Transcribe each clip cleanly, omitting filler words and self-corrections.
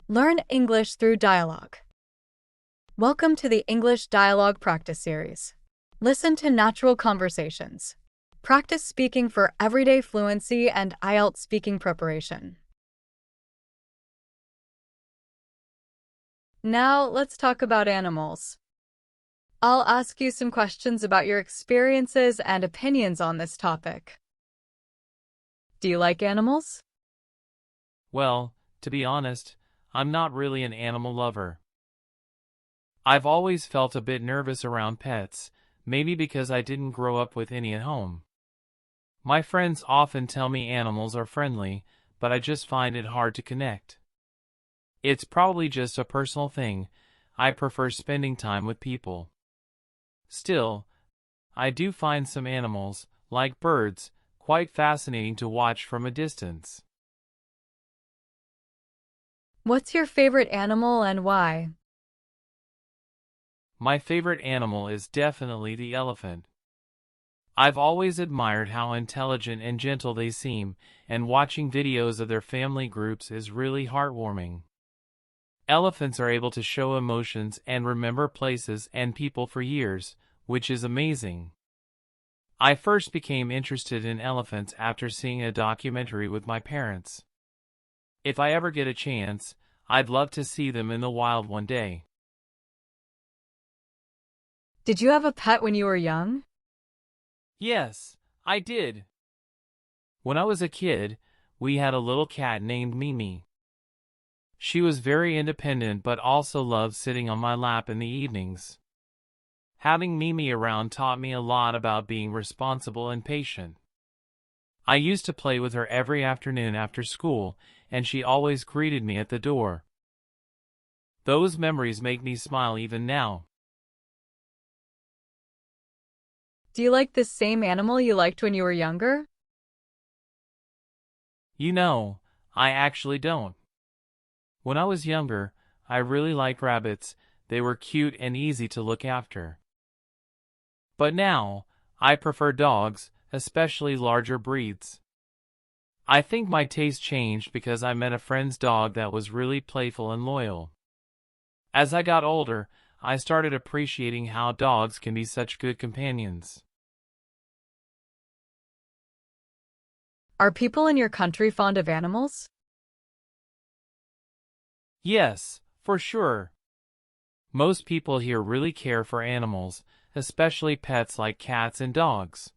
Learn English through dialogue. Welcome to the English Dialogue Practice Series. Listen to natural conversations. Practice speaking for everyday fluency and IELTS speaking preparation. Now, let's talk about animals. I'll ask you some questions about your experiences and opinions on this topic. Do you like animals? Well, to be honest, I'm not really an animal lover. I've always felt a bit nervous around pets, maybe because I didn't grow up with any at home. My friends often tell me animals are friendly, but I just find it hard to connect. It's probably just a personal thing. I prefer spending time with people. Still, I do find some animals, like birds, quite fascinating to watch from a distance. What's your favorite animal and why? My favorite animal is definitely the elephant. I've always admired how intelligent and gentle they seem, and watching videos of their family groups is really heartwarming. Elephants are able to show emotions and remember places and people for years, which is amazing. I first became interested in elephants after seeing a documentary with my parents. If I ever get a chance, I'd love to see them in the wild one day. Did you have a pet when you were young? Yes, I did. When I was a kid, we had a little cat named Mimi. She was very independent but also loved sitting on my lap in the evenings. Having Mimi around taught me a lot about being responsible and patient. I used to play with her every afternoon after school, and she always greeted me at the door. Those memories make me smile even now. Do you like the same animal you liked when you were younger? You know, I actually don't. When I was younger, I really liked rabbits. They were cute and easy to look after. But now, I prefer dogs, especially larger breeds. I think my taste changed because I met a friend's dog that was really playful and loyal. As I got older, I started appreciating how dogs can be such good companions. Are people in your country fond of animals? Yes, for sure. Most people here really care for animals, especially pets like cats and dogs.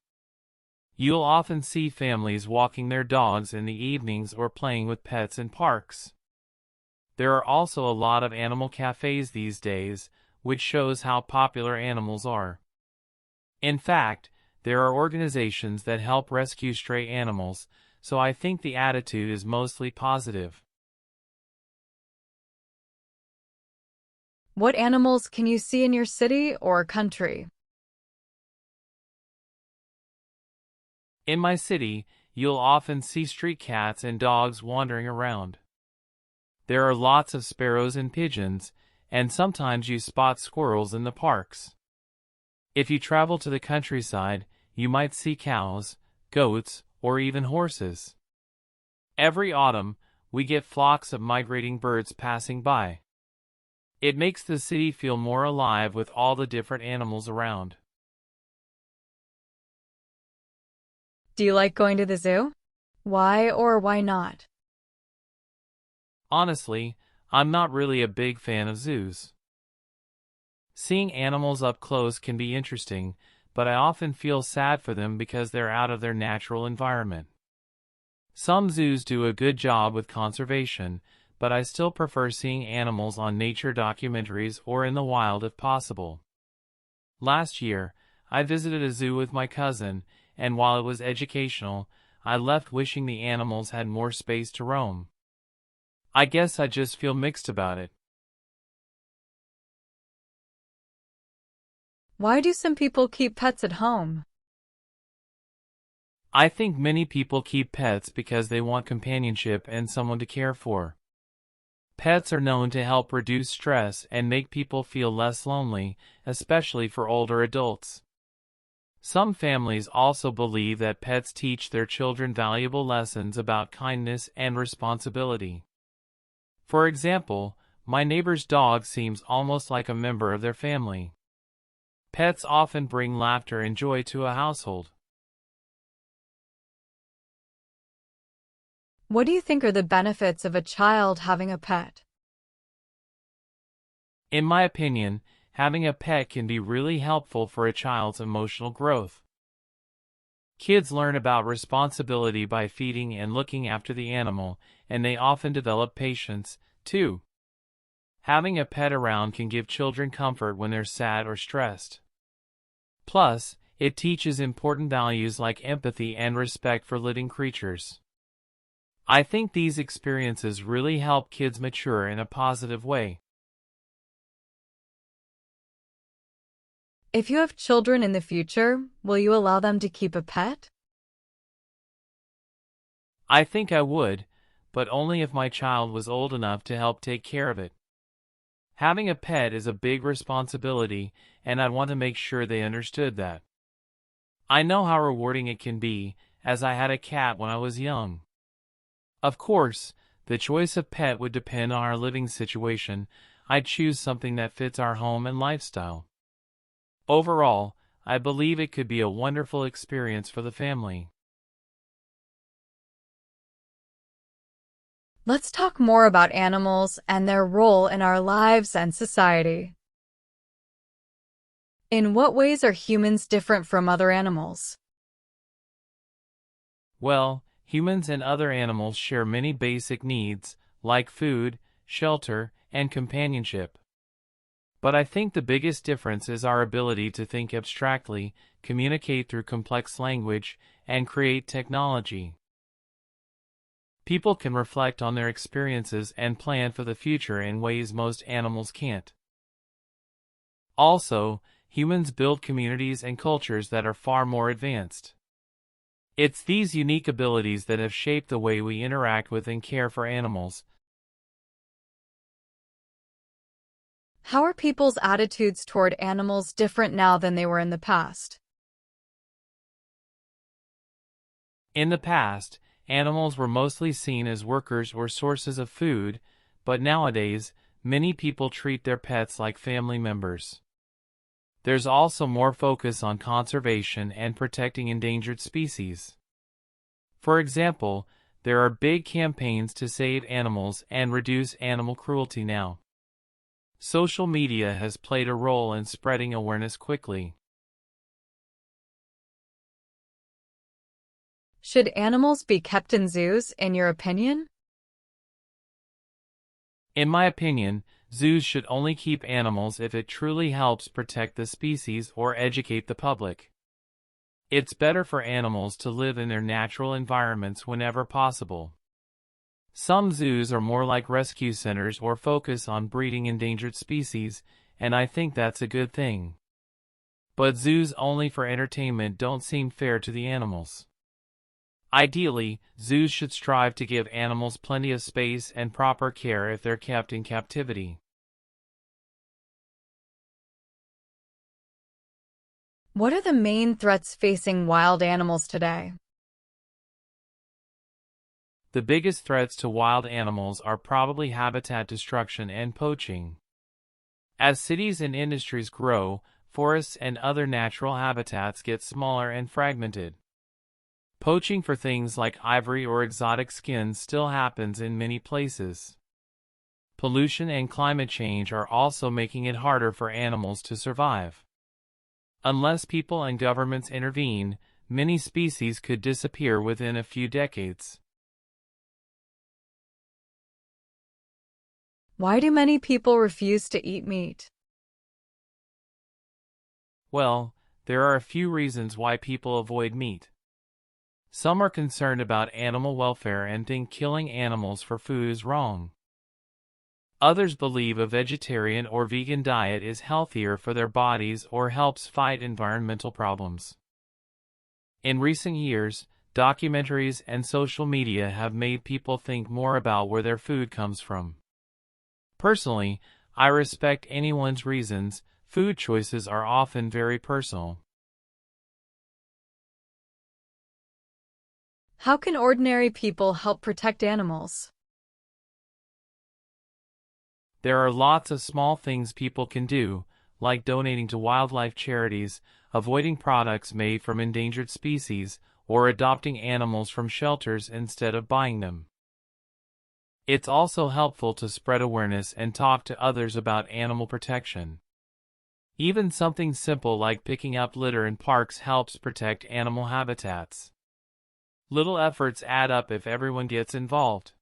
You'll often see families walking their dogs in the evenings or playing with pets in parks. There are also a lot of animal cafes these days, which shows how popular animals are. In fact, there are organizations that help rescue stray animals, so I think the attitude is mostly positive. What animals can you see in your city or country? In my city, you'll often see street cats and dogs wandering around. There are lots of sparrows and pigeons, and sometimes you spot squirrels in the parks. If you travel to the countryside, you might see cows, goats, or even horses. Every autumn, we get flocks of migrating birds passing by. It makes the city feel more alive with all the different animals around. Do you like going to the zoo? Why or why not? Honestly, I'm not really a big fan of zoos. Seeing animals up close can be interesting, but I often feel sad for them because they're out of their natural environment. Some zoos do a good job with conservation, but I still prefer seeing animals on nature documentaries or in the wild if possible. Last year, I visited a zoo with my cousin, and while it was educational, I left wishing the animals had more space to roam. I guess I just feel mixed about it. Why do some people keep pets at home? I think many people keep pets because they want companionship and someone to care for. Pets are known to help reduce stress and make people feel less lonely, especially for older adults. Some families also believe that pets teach their children valuable lessons about kindness and responsibility. For example, my neighbor's dog seems almost like a member of their family. Pets often bring laughter and joy to a household. What do you think are the benefits of a child having a pet? In my opinion, having a pet can be really helpful for a child's emotional growth. Kids learn about responsibility by feeding and looking after the animal, and they often develop patience, too. Having a pet around can give children comfort when they're sad or stressed. Plus, it teaches important values like empathy and respect for living creatures. I think these experiences really help kids mature in a positive way. If you have children in the future, will you allow them to keep a pet? I think I would, but only if my child was old enough to help take care of it. Having a pet is a big responsibility, and I'd want to make sure they understood that. I know how rewarding it can be, as I had a cat when I was young. Of course, the choice of pet would depend on our living situation. I'd choose something that fits our home and lifestyle. Overall, I believe it could be a wonderful experience for the family. Let's talk more about animals and their role in our lives and society. In what ways are humans different from other animals? Well, humans and other animals share many basic needs, like food, shelter, and companionship. But I think the biggest difference is our ability to think abstractly, communicate through complex language, and create technology. People can reflect on their experiences and plan for the future in ways most animals can't. Also, humans build communities and cultures that are far more advanced. It's these unique abilities that have shaped the way we interact with and care for animals. How are people's attitudes toward animals different now than they were in the past? In the past, animals were mostly seen as workers or sources of food, but nowadays, many people treat their pets like family members. There's also more focus on conservation and protecting endangered species. For example, there are big campaigns to save animals and reduce animal cruelty now. Social media has played a role in spreading awareness quickly. Should animals be kept in zoos, in your opinion? In my opinion, zoos should only keep animals if it truly helps protect the species or educate the public. It's better for animals to live in their natural environments whenever possible. Some zoos are more like rescue centers or focus on breeding endangered species, and I think that's a good thing. But zoos only for entertainment don't seem fair to the animals. Ideally, zoos should strive to give animals plenty of space and proper care if they're kept in captivity. What are the main threats facing wild animals today? The biggest threats to wild animals are probably habitat destruction and poaching. As cities and industries grow, forests and other natural habitats get smaller and fragmented. Poaching for things like ivory or exotic skins still happens in many places. Pollution and climate change are also making it harder for animals to survive. Unless people and governments intervene, many species could disappear within a few decades. Why do many people refuse to eat meat? Well, there are a few reasons why people avoid meat. Some are concerned about animal welfare and think killing animals for food is wrong. Others believe a vegetarian or vegan diet is healthier for their bodies or helps fight environmental problems. In recent years, documentaries and social media have made people think more about where their food comes from. Personally, I respect anyone's reasons. Food choices are often very personal. How can ordinary people help protect animals? There are lots of small things people can do, like donating to wildlife charities, avoiding products made from endangered species, or adopting animals from shelters instead of buying them. It's also helpful to spread awareness and talk to others about animal protection. Even something simple like picking up litter in parks helps protect animal habitats. Little efforts add up if everyone gets involved.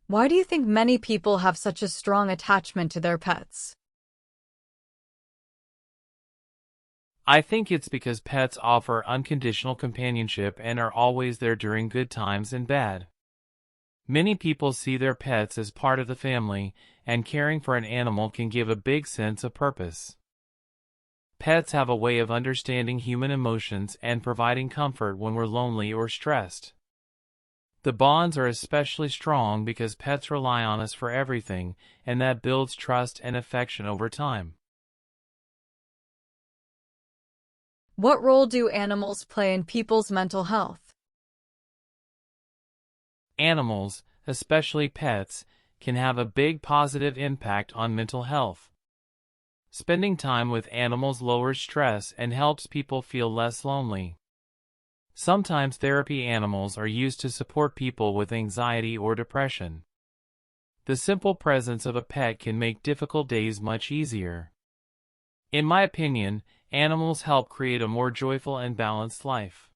Why do you think many people have such a strong attachment to their pets? I think it's because pets offer unconditional companionship and are always there during good times and bad. Many people see their pets as part of the family, and caring for an animal can give a big sense of purpose. Pets have a way of understanding human emotions and providing comfort when we're lonely or stressed. The bonds are especially strong because pets rely on us for everything, and that builds trust and affection over time. What role do animals play in people's mental health? Animals, especially pets, can have a big positive impact on mental health. Spending time with animals lowers stress and helps people feel less lonely. Sometimes therapy animals are used to support people with anxiety or depression. The simple presence of a pet can make difficult days much easier. In my opinion, animals help create a more joyful and balanced life.